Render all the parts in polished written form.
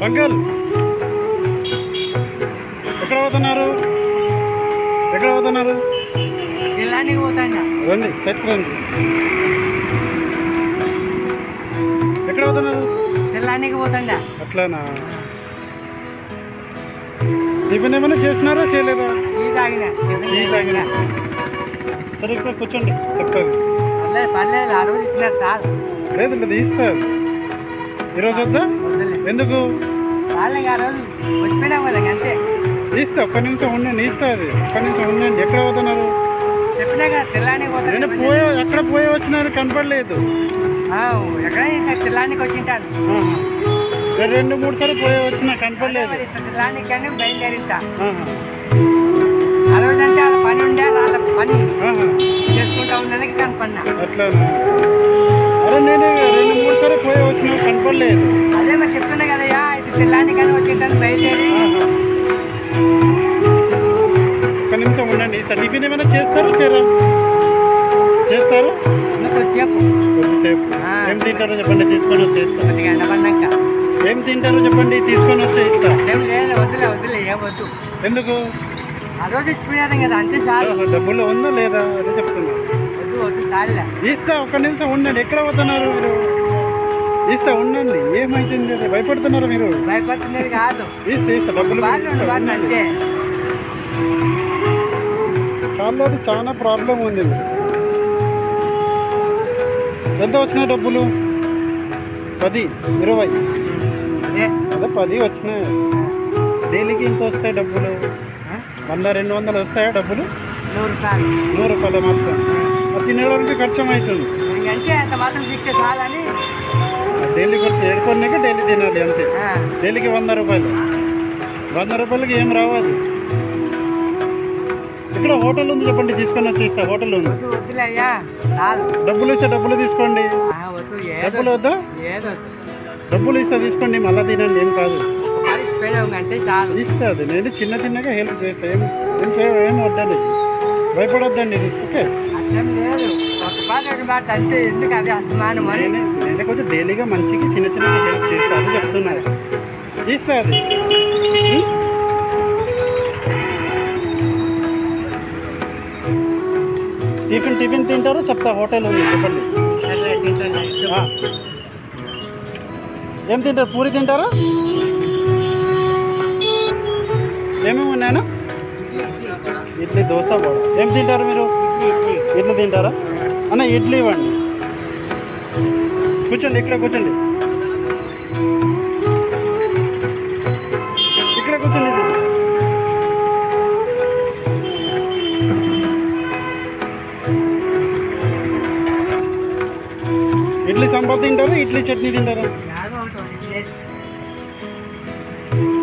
Uncle ఎక్కడ పోతున్నారు? ఎక్కడ పోతున్నారు? జిల్లానికి పోతాండా. రండి సెట్ రండి. ఎక్కడ పోతున్నారు? జిల్లానికి పోతాండా. అట్లానా? టిఫిన్ ఏమైనా చేసినారా చేయలేదా? టీ తాగినా. టీ తాగినా. సరే ఇక్కడ కూర్చోండి చెప్తాది. పర్లేదు పర్లేదు, ఆ రోజు ఇచ్చినారు సార్. లేదు లేదు ఇస్తారు. ఈరోజు వద్దా? ఎందుకు? వాళ్ళకి ఆ రోజు వచ్చిపోయినాం కదా అంతే. ఇస్తా, ఒక్క నిమిషం ఉండండి. ఇస్తుంది, ఒక్క నిమిషం ఉండండి. ఎక్కడ పోతున్నారు? చెప్పినా కదా జిల్లానికి పోతాను. నేను ఎక్కడ పోయి వచ్చినారు కనపడలేదు. ఎక్కడ ఇంకా జిల్లానికి వచ్చింటాను. 2-3 సార్లు పోయి వచ్చినా కనపడలేదు. జిల్లానికి కానీ బయలుదేరింటా. ఆ రోజు అంటే వాళ్ళ పని ఉండే, వాళ్ళ పని చేసుకుంటా ఉండడానికి కనపడినా. అట్లా? అరే నేను 2-3 సార్లు పోయి వచ్చినా కనపడలేదు. అదే మరి చెప్తున్నా కదయ్యా, ఇది జిల్లానికి కానీ వచ్చింటాను బయలుదేరి. ఒక్క నిమిషం ఉండండి. ఇస్తా. టిఫిన్ ఏమైనా చేస్తారు చేయరా? చేస్తారు. కొద్దిసేపు ఏం తింటారో చెప్పండి, తీసుకొని వచ్చేస్తా. కొద్దిగా ఎండపడినాక ఏం తింటారో చెప్పండి, తీసుకొని వచ్చేస్తా. ఏం లేదు, వద్దులే వద్దులే, ఏం వద్దు. ఎందుకు? ఆ రోజు ఇచ్చిపోయాను కదా అంతే చాలు. డబ్బులు ఉందా లేదా అదే చెప్తున్నా. వద్దు వద్దు చాలులే. ఇస్తా, ఒక్క నిమిషం ఉండండి. ఎక్కడ పోతున్నారు మీరు? ఇస్తా ఉండండి. ఏమైతుంది? భయపడుతున్నారు మీరు? భయపడుతున్నది కాదు. ఇస్తా డబ్బులు. వాళ్ళు అంటే కాళ్ళు చాలా ప్రాబ్లం ఉంది. ఎంత వచ్చినాయి డబ్బులు? 10, 20. అదే 10 వచ్చినాయి. డైలీకి ఇంత వస్తాయి డబ్బులు. 100-200 వస్తాయా డబ్బులు? 100 రూపాయలు మాత్రం. అది తినడానికి ఖర్చు అవుతుంది. అంటే అంత మాత్రం తింటే చాలని డైలీ కొట్టి ఏడుకొన్నాక డైలీ తినాలి అంతే. డైలీకి 100 రూపాయలు. 100 రూపాయలకి ఏం రావాలి. ఇక్కడ హోటల్ ఉంది చెప్పండి, తీసుకొని వచ్చి ఇస్తా. హోటల్ ఉంది. డబ్బులు ఇస్తే డబ్బులు తీసుకోండి. డబ్బులు వద్దా? డబ్బులు ఇస్తా తీసుకోండి, మళ్ళీ తినండి, ఏం కాదు. ఇస్తుంది. నేను చిన్నగా హెల్ప్ చేస్తా. ఏం వద్దండి, భయపడొద్దండి. ఓకే, నేను కొంచెం డైలీగా మంచిగా చిన్నగా హెల్ప్ చేస్తా. అది చెప్తున్నారు. ఇస్తా అది. టిఫిన్ తింటారో చెప్తా. హోటల్ ఉంది చెప్పండి. ఏం తింటారు? పూరి తింటారా? ఏమేమి ఉన్నాయన్నా? ఇడ్లీ, దోశ, వడ. ఏం తింటారు మీరు? ఇడ్లీ తింటారా అన్న? ఇడ్లీ ఇవ్వండి. కూర్చోండి, ఇక్కడ కూర్చోండి. ఇక్కడ కూర్చోండి. ఇడ్లీ సాంబార్ తింటారా? ఇడ్లీ చట్నీ తింటారా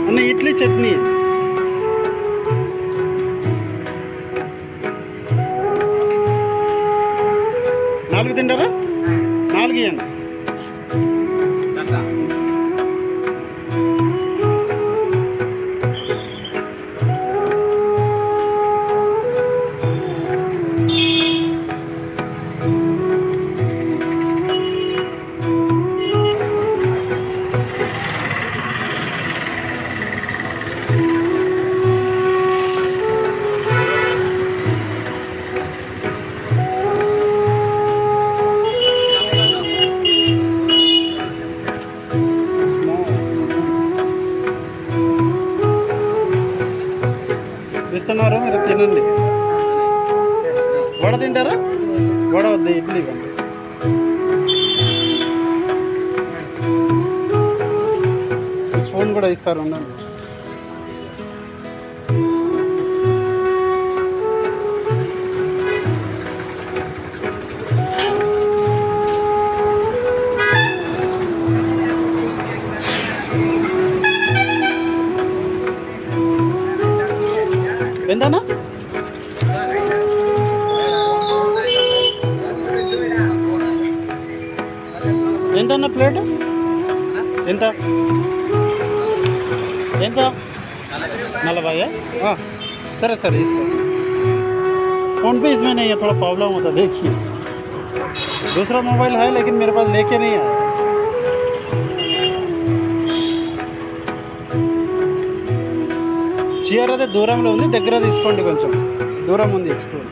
అన్న? ఇడ్లీ చట్నీ. నాలుగు తింటారా? 4 ఇవ్వండి. ఇస్తున్నారు, మీరు తినండి. వడ తింటారా? వడ వద్దు, ఇడ్లీ ఇవ్వండి. స్పూన్ కూడా ఇస్తారు, ఉండండి. ఎంతనా? ఎంతన్నా ప్లేట్? ఎంత? 40? सर इसका फ़ोन पे इसमें नहीं है, थोड़ा प्रॉब्लम होता है। देखिए दूसरा मोबाइल है लेकिन मेरे पास लेके नहीं आया। చీర అదే దూరంలో ఉంది, దగ్గర తీసుకోండి, కొంచెం దూరం ఉంది స్టూల్.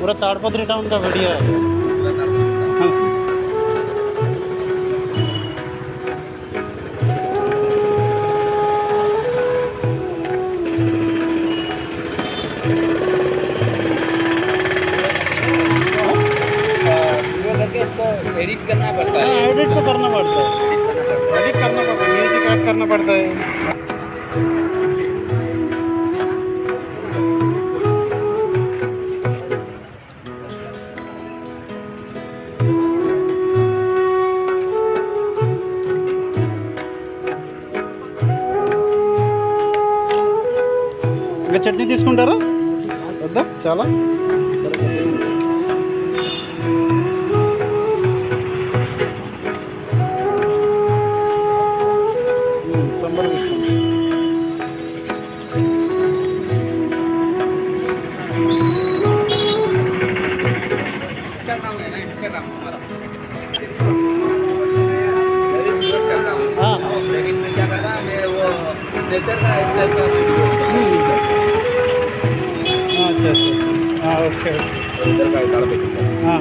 पूरा ताड़पत्री टाउन का बढ़िया है। हाँ। एडिट करना पड़ता है। एडिट तो करना पड़ता है, एडिट करना पड़ता है, म्यूजिक ऐड करना पड़ता है। ఇంకా చట్నీ తీసుకుంటారా వద్దా? చాలా సంబర్ తీసుకోండి. इंस्टाग्राम है ना, इंस्टाग्राम हमारा यूज करता हूँ। हाँ। लेकिन मैं क्या करता हूँ, मैं वो नेचर का इस टाइप का अच्छा अच्छा, हाँ ओके, इधर का इधर पे हाँ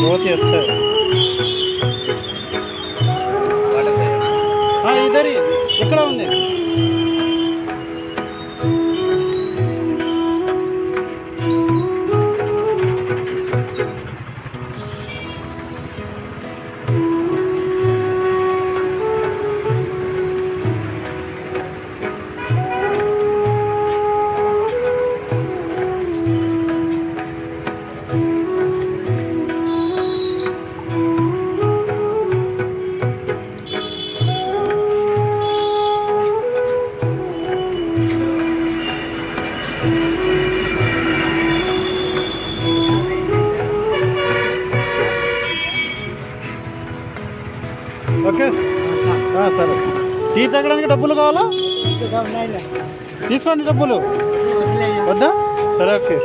बहुत ही अच्छा है। वाटर है ना। हाँ इधर ही ఎక్కడ ఉంది? ఓకే సరే. టీ తాగడానికి డబ్బులు కావాలా? తీసుకోండి డబ్బులు. వద్దా? సరే ఓకే.